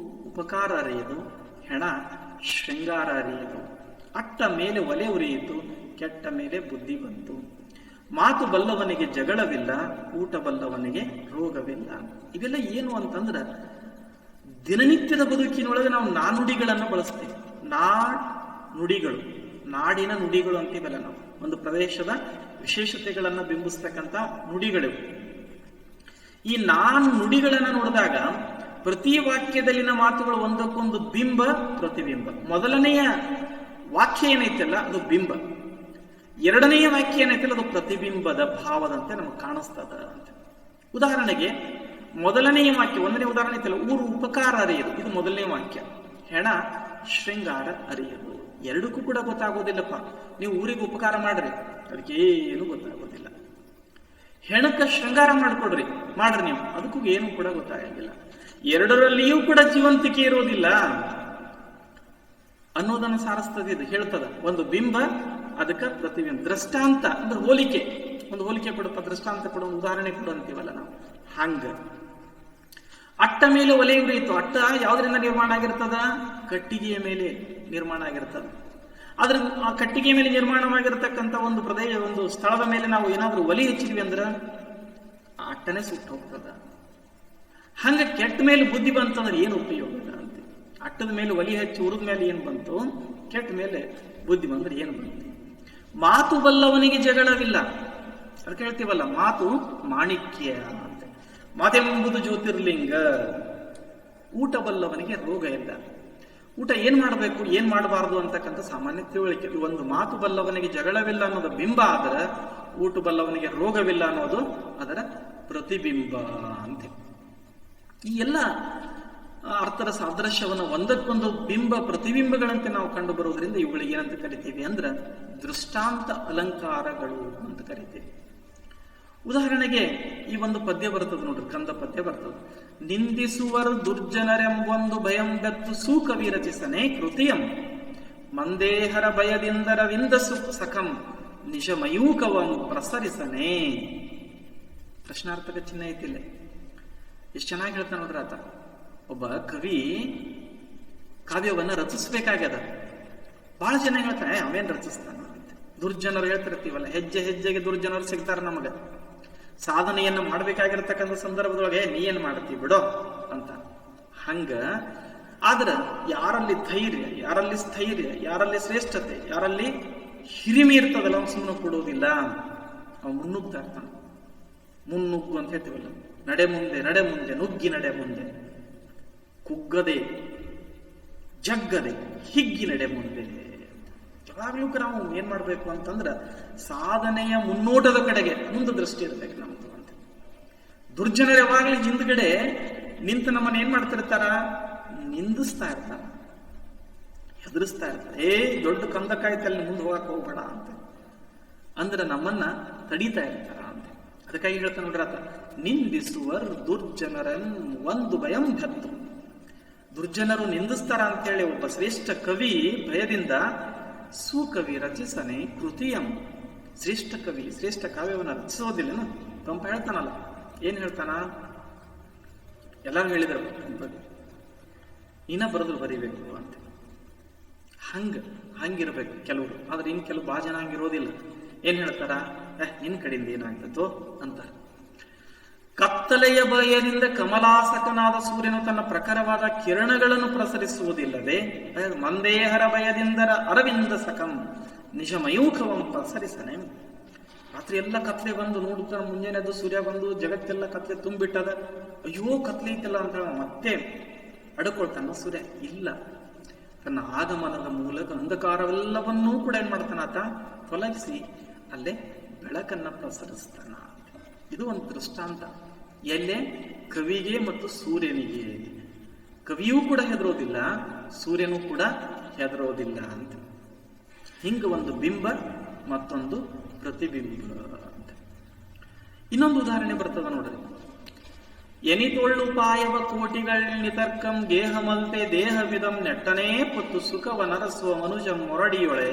ಉಪಕಾರ ಅರಿಯದು, ಹೆಣ ಶೃಂಗಾರ ಅರಿಯದು, ಅಟ್ಟ ಮೇಲೆ ಒಲೆ ಉರಿಯಿತು, ಕೆಟ್ಟ ಮೇಲೆ ಬುದ್ಧಿ ಬಂತು, ಮಾತು ಬಲ್ಲವನಿಗೆ ಜಗಳವಿಲ್ಲ, ಊಟ ಬಲ್ಲವನಿಗೆ ರೋಗವಿಲ್ಲ. ಇವೆಲ್ಲ ಏನು ಅಂತಂದ್ರ ದಿನನಿತ್ಯದ ಬದುಕಿನೊಳಗೆ ನಾವು ನಾನುಡಿಗಳನ್ನು ಬಳಸ್ತೇವೆ. ನುಡಿಗಳು, ನಾಡಿನ ನುಡಿಗಳು ಅಂತೀವಲ್ಲ ನಾವು. ಒಂದು ಪ್ರದೇಶದ ವಿಶೇಷತೆಗಳನ್ನ ಬಿಂಬಿಸ್ತಕ್ಕಂಥ ನುಡಿಗಳಿವು. ಈ ನುಡಿಗಳನ್ನ ನೋಡಿದಾಗ ಪ್ರತಿ ವಾಕ್ಯದಲ್ಲಿನ ಮಾತುಗಳು ಒಂದಕ್ಕೊಂದು ಬಿಂಬ ಪ್ರತಿಬಿಂಬ. ಮೊದಲನೆಯ ವಾಕ್ಯ ಏನೈತಲ್ಲ ಅದು ಬಿಂಬ, 2ನೆಯ ವಾಕ್ಯ ಏನೈತಲ್ಲ ಅದು ಪ್ರತಿಬಿಂಬದ ಭಾವದಂತೆ ನಮಗೆ ಕಾಣಿಸ್ತದ ಅಂತ. ಉದಾಹರಣೆಗೆ ಮೊದಲನೆಯ ವಾಕ್ಯ, 1ನೇ ಉದಾಹರಣೆ ಐತಲ್ಲ, ಊರು ಉಪಕಾರ ಅರಿಯದು, ಇದು ಮೊದಲನೇ ವಾಕ್ಯ. ಹೆಣ ಶೃಂಗಾರ ಅರಿಯದು. 2ಕ್ಕೂ ಕೂಡ ಗೊತ್ತಾಗೋದಿಲ್ಲಪ್ಪ. ನೀವು ಊರಿಗೆ ಉಪಕಾರ ಮಾಡ್ರಿ, ಅದಕ್ಕೆ ಏನು ಗೊತ್ತಾಗೋದಿಲ್ಲ. ಹೆಣಕ್ಕೆ ಶೃಂಗಾರ ಮಾಡ್ರಿ ನೀವು, ಅದಕ್ಕೂ ಏನು ಕೂಡ ಗೊತ್ತಾಗಂಗಿಲ್ಲ. 2ರಲ್ಲಿಯೂ ಕೂಡ ಜೀವಂತಿಕೆ ಇರೋದಿಲ್ಲ ಅನ್ನೋದನ್ನು ಸಾರಿಸ್ತದೆ. ಇದು ಹೇಳ್ತದ ಒಂದು ಬಿಂಬ, ಅದಕ್ಕೆ ಪ್ರತಿಬಿಂಬ. ದೃಷ್ಟಾಂತ ಅಂದ್ರೆ ಹೋಲಿಕೆ, ಒಂದು ಹೋಲಿಕೆ ಕೊಡಪ್ಪ, ದೃಷ್ಟಾಂತ ಕೊಡ, ಒಂದು ಉದಾಹರಣೆ ಕೊಡು ಅಂತೀವಲ್ಲ ನಾವು. ಹಂಗ ಅಟ್ಟ ಮೇಲೆ ಒಲೆ ಉರಿಯಿತು. ಅಟ್ಟ ಯಾವ್ದ್ರಿಂದ ನಿರ್ಮಾಣ ಆಗಿರ್ತದ? ಕಟ್ಟಿಗೆಯ ಮೇಲೆ ನಿರ್ಮಾಣ ಆಗಿರ್ತದ. ಆದ್ರೆ ಆ ಕಟ್ಟಿಗೆ ಮೇಲೆ ನಿರ್ಮಾಣವಾಗಿರ್ತಕ್ಕಂಥ ಒಂದು ಪ್ರದೇಶ, ಒಂದು ಸ್ಥಳದ ಮೇಲೆ ನಾವು ಏನಾದ್ರೂ ಒಲೆ ಹಚ್ಚಿದ್ವಿ ಅಂದ್ರೆ ಆ ಅಟ್ಟನೆ ಸುಟ್ಟು ಹೋಗ್ತದ. ಹಂಗ ಕೆಟ್ಟ ಮೇಲೆ ಬುದ್ಧಿ ಬಂತಂದ್ರೆ ಏನು ಉಪಯೋಗ ಅಂತ. ಅಟ್ಟದ ಮೇಲೆ ಒಲೆ ಹಚ್ಚಿ ಉರಿದ ಮೇಲೆ ಏನ್ ಬಂತು, ಕೆಟ್ಟ ಮೇಲೆ ಬುದ್ಧಿ ಬಂದ್ರೆ ಏನು ಬಂತು. ಮಾತು ಬಲ್ಲವನಿಗೆ ಜಗಳವಿಲ್ಲ, ಅದಕ್ಕೆ ಹೇಳ್ತೀವಲ್ಲ ಮಾತು ಮಾಣಿಕ್ಯ ಅಂತ. ಮಾತೆಂಬುದು ಜ್ಯೋತಿರ್ಲಿಂಗ. ಊಟ ಬಲ್ಲವನಿಗೆ ರೋಗ ಇಲ್ಲ. ಊಟ ಏನ್ ಮಾಡಬೇಕು, ಏನ್ ಮಾಡಬಾರದು ಅಂತಕ್ಕಂಥ ಸಾಮಾನ್ಯ ತಿಳುವಳಿಕೆ. ಒಂದು ಮಾತು ಬಲ್ಲವನಿಗೆ ಜಗಳವಿಲ್ಲ ಅನ್ನೋದು ಬಿಂಬ ಆದ್ರೆ, ಊಟ ಬಲ್ಲವನಿಗೆ ರೋಗವಿಲ್ಲ ಅನ್ನೋದು ಅದರ ಪ್ರತಿಬಿಂಬ ಅಂತ. ಈ ಎಲ್ಲ ಅರ್ಥದ ಸಾದೃಶ್ಯವನ್ನು ಒಂದಕ್ಕೊಂದು ಬಿಂಬ ಪ್ರತಿಬಿಂಬಗಳಂತೆ ನಾವು ಕಂಡು ಬರುವುದರಿಂದ ಇವುಗಳಿಗೆ ಏನಂತ ಕರಿತೀವಿ ಅಂದ್ರೆ ದೃಷ್ಟಾಂತ ಅಲಂಕಾರಗಳು ಅಂತ ಕರಿತೀವಿ. ಉದಾಹರಣೆಗೆ ಈ ಒಂದು ಪದ್ಯ ಬರ್ತದೆ ನೋಡ್ರಿ, ಕಂದ ಪದ್ಯ ಬರ್ತದೆ. ನಿಂದಿಸುವರು ದುರ್ಜನರೆಂಬೊಂದು ಭಯಂ ಬೆತ್ತು ಸೂಕವಿ ರಚಿಸನೆ ಕೃತಿಯಂ ಮಂದೇಹರ ಭಯದಿಂದರವಿಂದ ಸಖಂ ನಿಜಮಯೂಕವಂ ಪ್ರಸರಿಸನೆ. ಪ್ರಶ್ನಾರ್ಥಕ ಚಿಹ್ನೆ ಐತಿಲ್ಲ. ಎಷ್ಟು ಚೆನ್ನಾಗಿ ಹೇಳ್ತಾನೆ ನೋಡ್ರಿ ಆತ. ಒಬ್ಬ ಕವಿ ಕಾವ್ಯವನ್ನ ರಚಿಸ್ಬೇಕಾಗ್ಯದ. ಬಹಳ ಜನ ಹೇಳ್ತಾರೆ ಅವೇನ್ ರಚಿಸ್ತಾನ. ದುರ್ಜನರು ಹೇಳ್ತಿರ್ತೀವಲ್ಲ, ಹೆಜ್ಜೆ ಹೆಜ್ಜೆಗೆ ದುರ್ಜನರು ಸಿಗ್ತಾರ ನಮಗ. ಸಾಧನೆಯನ್ನು ಮಾಡಬೇಕಾಗಿರ್ತಕ್ಕಂಥ ಸಂದರ್ಭದೊಳಗೆ ನೀ ಏನ್ ಮಾಡ್ತೀವಿ ಬಿಡೋ ಅಂತ. ಹಂಗ ಆದ್ರ ಯಾರಲ್ಲಿ ಧೈರ್ಯ, ಯಾರಲ್ಲಿ ಸ್ಥೈರ್ಯ, ಯಾರಲ್ಲಿ ಶ್ರೇಷ್ಠತೆ, ಯಾರಲ್ಲಿ ಹಿರಿಮೆ ಇರ್ತದಲ್ಲ ಅವ್ನು ಸುಮ್ಮನೆ ಕೊಡೋದಿಲ್ಲ. ಅವ್ನು ಮುನ್ನುಗ್ತಾ ಇರ್ತಾನ. ಮುನ್ನುಗ್ಗು ಅಂತ ಹೇಳ್ತೀವಲ್ಲ, ನಡೆ ಮುಂದೆ ನಡೆ ಮುಂದೆ ನುಗ್ಗಿ ನಡೆ ಮುಂದೆ, ಕುಗ್ಗದೆ ಜಗ್ಗದೆ ಹಿಗ್ಗಿ ನಡೆ ಮುಂದೆ. ಯಾವಾಗ್ಲೂ ನಾವು ಏನ್ ಮಾಡ್ಬೇಕು ಅಂತಂದ್ರ ಸಾಧನೆಯ ಮುನ್ನೋಟದ ಕಡೆಗೆ ಮುಂದೆ ದೃಷ್ಟಿ ಇರ್ಬೇಕು ನಮ್ದು ಅಂತ. ದುರ್ಜನರು ಯಾವಾಗ್ಲೂ ಹಿಂದ್ಗಡೆ ನಿಂತು ನಮ್ಮನ್ನ ಏನ್ ಮಾಡ್ತಿರ್ತಾರ, ನಿಂದಿಸ್ತಾ ಇರ್ತಾರ, ಹೆದರಿಸ್ತಾ ಇರ್ತಾರೆ. ದೊಡ್ಡ ಕಂದಕಾಯ್ತಲ್ಲಿ ಮುಂದೆ ಹೋಗಕ್ ಹೋಗ್ಬೇಡ ಅಂತ ಅಂದ್ರೆ ನಮ್ಮನ್ನ ತಡೀತಾ ಇರ್ತಾರ ಅಂತ. ಅದಕ್ಕಾಗಿ ಹೇಳ್ತಾನೆ ನೋಡ್ರಿ ಆತ, ನಿಂದಿಸುವರ್ ದುರ್ಜನರನ್ ಒಂದು ಭಯಂ ಭತ್ತು. ದುರ್ಜನರು ನಿಂದಿಸ್ತಾರ ಅಂತೇಳಿ ಒಬ್ಬ ಶ್ರೇಷ್ಠ ಕವಿ ಭಯದಿಂದ ಸುಕವಿ ರಚಿಸನೆ ಕೃತಿಯಂ. ಶ್ರೇಷ್ಠ ಕವಿ ಶ್ರೇಷ್ಠ ಕಾವ್ಯವನ್ನು ರಚಿಸೋದಿಲ್ಲ. ಪಂಪ ಹೇಳ್ತಾನಲ್ಲ, ಏನ್ ಹೇಳ್ತಾನ, ಎಲ್ಲಾರು ಹೇಳಿದ್ರು ನೀನ ಬರೆದ್ರು ಬರಿಬೇಕು ಅಂತ. ಹಂಗ ಹಂಗಿರ್ಬೇಕು ಕೆಲವರು, ಆದ್ರೆ ಇನ್ ಕೆಲವು ಭಾಳ ಜನ ಹಂಗಿರೋದಿಲ್ಲ. ಏನ್ ಹೇಳ್ತಾರ, ನಿನ್ ಕಡೆಯಿಂದ ಏನಾಗ್ತತೋ ಅಂತಾರ. ಕತ್ತಲೆಯ ಭಯದಿಂದ ಕಮಲಾಸಕನಾದ ಸೂರ್ಯನು ತನ್ನ ಪ್ರಖರವಾದ ಕಿರಣಗಳನ್ನು ಪ್ರಸರಿಸುವುದಿಲ್ಲವೇ, ಮಂದೇಹರ ಭಯದಿಂದ ಅರವಿಂದ ಸಕಂ ನಿಜ ಮಯೂಖವಂ ಪ್ರಸರಿಸನೆ. ರಾತ್ರಿ ಎಲ್ಲ ಕತ್ಲೆ ಬಂದು ನೋಡುತ್ತಾನ, ಮುಂಜಾನೆದ್ದು ಸೂರ್ಯ ಬಂದು ಜಗತ್ತೆಲ್ಲ ಕತ್ಲೆ ತುಂಬಿಟ್ಟದ, ಅಯ್ಯೋ ಕತ್ಲೆ ಐತಲ್ಲ ಅಂತ ಮತ್ತೆ ಅಡ್ಕೊಳ್ತಾನ ಸೂರ್ಯ. ಇಲ್ಲ, ತನ್ನ ಆಗಮನದ ಮೂಲಕ ಅಂಧಕಾರವೆಲ್ಲವನ್ನೂ ಕೂಡ ಏನ್ ಮಾಡ್ತಾನ ಆತ ತೊಲಗಿಸಿ ಅಲ್ಲೇ ಬೆಳಕನ್ನ ಪ್ರಸರಿಸ್ತಾನ. ಇದು ಒಂದು ದೃಷ್ಟಾಂತ. ಎಲ್ಲೇ ಕವಿಗೆ ಮತ್ತು ಸೂರ್ಯನಿಗೆ. ಕವಿಯೂ ಕೂಡ ಹೆದರೋದಿಲ್ಲ, ಸೂರ್ಯನೂ ಕೂಡ ಹೆದರೋದಿಲ್ಲ ಅಂತ. ಹಿಂಗ ಒಂದು ಬಿಂಬ ಮತ್ತೊಂದು ಪ್ರತಿಬಿಂಬ ಅಂತ. ಇನ್ನೊಂದು ಉದಾಹರಣೆ ಬರ್ತದ ನೋಡ್ರಿ. ಎನಿತೊಳ್ಳುಪಾಯವ ಕೋಟಿಗಳ್ ನಿತರ್ಕಂ ಗೇಹಮಲ್ತೆ ದೇಹವಿದಂ ನೆಟ್ಟನೇ ಪೊತ್ತು ಸುಖವ ನರಸುವ ಮನುಜ ಮೊರಡಿಯೊಳೆ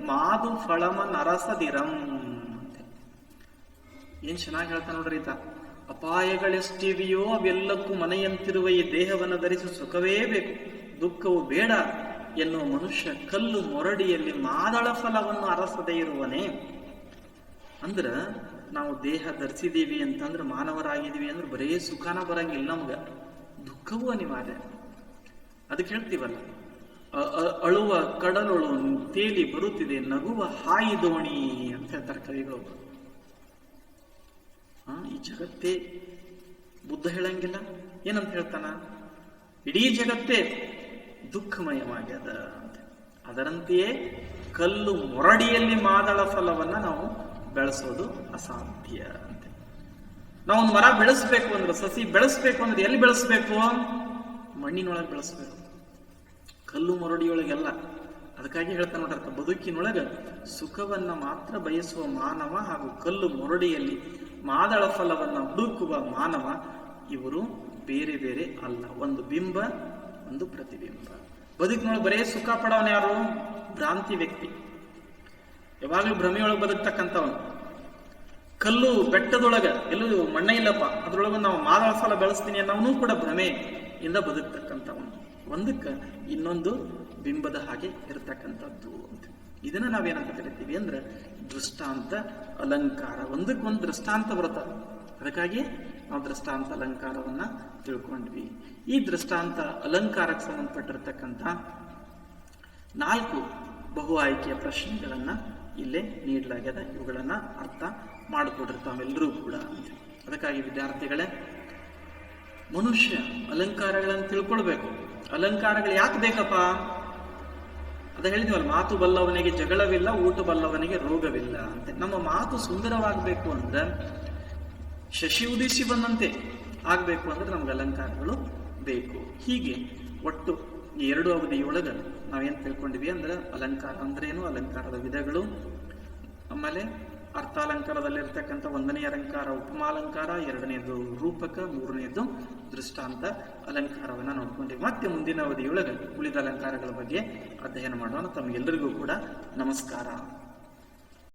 ಮಾದು ಫಳಮ ನರಸದಿರಂ. ಏನ್ ಚೆನ್ನಾಗಿ ಹೇಳ್ತಾ ನೋಡ್ರಿ ಈತ. ಅಪಾಯಗಳೆಷ್ಟಿವೆಯೋ ಅವೆಲ್ಲಕ್ಕೂ ಮನೆಯಂತಿರುವ ಈ ದೇಹವನ್ನು ಧರಿಸಿ ಸುಖವೇ ಬೇಕು, ದುಃಖವು ಬೇಡ ಎನ್ನುವ ಮನುಷ್ಯ ಕಲ್ಲು ಮೊರಡಿಯಲ್ಲಿ ಮಾದಳ ಫಲವನ್ನು ಅರಸದೇ ಇರುವನೇ. ಅಂದ್ರ ನಾವು ದೇಹ ಧರಿಸಿದೀವಿ ಅಂತಂದ್ರೆ, ಮಾನವರಾಗಿದ್ದೀವಿ ಅಂದ್ರೆ ಬರೇ ಸುಖಾನ ಬರಂಗಿಲ್ಲ, ನಮ್ಗ ದುಃಖವೂ ಅನಿವಾರ್ಯ. ಅದಕ್ಕೆ ಹೇಳ್ತೀವಲ್ಲ, ಅಳುವ ಕಡಲೊಳು ತೇಲಿ ಬರುತ್ತಿದೆ ನಗುವ ಹಾಯಿ ದೋಣಿ ಅಂತ ಹೇಳ್ತಾರೆ ಕವಿಗಳು. ಈ ಜಗತ್ತೇ ಬುದ್ಧ ಹೇಳಂಗಿಲ್ಲ, ಏನಂತ ಹೇಳ್ತಾನ, ಇಡೀ ಜಗತ್ತೇ ದುಃಖಮಯವಾಗ್ಯದ ಅಂತ. ಅದರಂತೆಯೇ ಕಲ್ಲು ಮೊರಡಿಯಲ್ಲಿ ಮಾದಳ ಫಲವನ್ನ ನಾವು ಬೆಳೆಸೋದು ಅಸಾಧ್ಯ ಅಂತ. ನಾವೊಂದು ಮರ ಬೆಳೆಸ್ಬೇಕು ಅಂದ್ರೆ, ಸಸಿ ಬೆಳೆಸ್ಬೇಕು ಅಂದ್ರೆ ಎಲ್ಲಿ ಬೆಳೆಸ್ಬೇಕು? ಮಣ್ಣಿನೊಳಗೆ ಬೆಳೆಸ್ಬೇಕು, ಕಲ್ಲು ಮೊರಡಿಯೊಳಗೆಲ್ಲ. ಅದಕ್ಕಾಗಿ ಹೇಳ್ತಾ ನೋಡ್ರಕ್ಕ, ಬದುಕಿನೊಳಗ ಸುಖವನ್ನ ಮಾತ್ರ ಬಯಸುವ ಮಾನವ ಹಾಗೂ ಕಲ್ಲು ಮೊರಡಿಯಲ್ಲಿ ಮಾದಳ ಫಲವನ್ನ ಹುಡುಕುವ ಮಾನವ, ಇವರು ಬೇರೆ ಬೇರೆ ಅಲ್ಲ. ಒಂದು ಬಿಂಬ, ಒಂದು ಪ್ರತಿಬಿಂಬ. ಬದುಕಿನೊಳಗೆ ಬರೇ ಸುಖ ಪಡವನ ಯಾರು? ಭ್ರಾಂತಿ ವ್ಯಕ್ತಿ, ಯಾವಾಗ್ಲೂ ಭ್ರಮೆಯೊಳಗೆ ಬದುಕ್ತಕ್ಕಂಥವನು. ಕಲ್ಲು ಬೆಟ್ಟದೊಳಗ ಎಲ್ಲೂ ಮಣ್ಣ ಇಲ್ಲಪ್ಪ, ಅದ್ರೊಳಗ ನಾವು ಮಾದಳ ಫಲ ಬೆಳೆಸ್ತೀನಿ ಅನ್ನೋನು ಕೂಡ ಭ್ರಮೆಯಿಂದ ಬದುಕ್ತಕ್ಕಂಥವನು. ಒಂದಕ್ಕೆ ಇನ್ನೊಂದು ಬಿಂಬದ ಹಾಗೆ ಇರತಕ್ಕಂಥದ್ದು ಅಂತ. ಇದನ್ನ ನಾವೇನಂತ ಕರಿತೀವಿ ಅಂದ್ರೆ ದೃಷ್ಟಾಂತ ಅಲಂಕಾರ. ಒಂದಕ್ಕೊಂದು ದೃಷ್ಟಾಂತ ಬರುತ್ತೆ, ಅದಕ್ಕಾಗಿ ನಾವು ದೃಷ್ಟಾಂತ ಅಲಂಕಾರವನ್ನ ತಿಳ್ಕೊಂಡ್ವಿ. ಈ ದೃಷ್ಟಾಂತ ಅಲಂಕಾರಕ್ಕೆ ಸಂಬಂಧಪಟ್ಟಿರ್ತಕ್ಕಂಥ 4 ಬಹು ಆಯ್ಕೆಯ ಪ್ರಶ್ನೆಗಳನ್ನ ಇಲ್ಲೇ ನೀಡಲಾಗ್ಯದ. ಇವುಗಳನ್ನ ಅರ್ಥ ಮಾಡಿಕೊಡ್ರಿ ತಾವೆಲ್ಲರೂ ಕೂಡ. ಅದಕ್ಕಾಗಿ ವಿದ್ಯಾರ್ಥಿಗಳೇ, ಮನುಷ್ಯ ಅಲಂಕಾರಗಳನ್ನು ತಿಳ್ಕೊಳ್ಬೇಕು. ಅಲಂಕಾರಗಳು ಯಾಕೆ ಬೇಕಪ್ಪ? ಅದ ಹೇಳಿದ್ವಲ್ಲ, ಮಾತು ಬಲ್ಲವನಿಗೆ ಜಗಳವಿಲ್ಲ, ಊಟ ಬಲ್ಲವನಿಗೆ ರೋಗವಿಲ್ಲ ಅಂತ. ನಮ್ಮ ಮಾತು ಸುಂದರವಾಗಬೇಕು ಅಂದ್ರೆ, ಶಶಿ ಉದಿಸಿ ಬಂದಂತೆ ಆಗ್ಬೇಕು ಅಂದ್ರೆ ನಮ್ಗೆ ಅಲಂಕಾರಗಳು ಬೇಕು. ಹೀಗೆ ಒಟ್ಟು ಈ 2 ಅವಧಿಯೊಳಗ ನಾವೇನ್ ತಿಳ್ಕೊಂಡಿವಿ ಅಂದ್ರೆ, ಅಲಂಕಾರ ಅಂದ್ರೇನು, ಅಲಂಕಾರದ ವಿಧಗಳು, ಆಮೇಲೆ ಅರ್ಥಾಲಂಕಾರದಲ್ಲಿರ್ತಕ್ಕಂಥ 1ನೇ ಅಲಂಕಾರ ಉಪಮಾಲಂಕಾರ, 2ನೇದು ರೂಪಕ, 3ನೇದು ದೃಷ್ಟಾಂತ ಅಲಂಕಾರವನ್ನ ನೋಡ್ಕೊಂಡಿವಿ. ಮತ್ತೆ ಮುಂದಿನ ಅವಧಿಯೊಳಗೆ ಉಳಿದ ಅಲಂಕಾರಗಳ ಬಗ್ಗೆ ಅಧ್ಯಯನ ಮಾಡೋಣ. ತಮಗೆಲ್ಲರಿಗೂ ಕೂಡ ನಮಸ್ಕಾರ.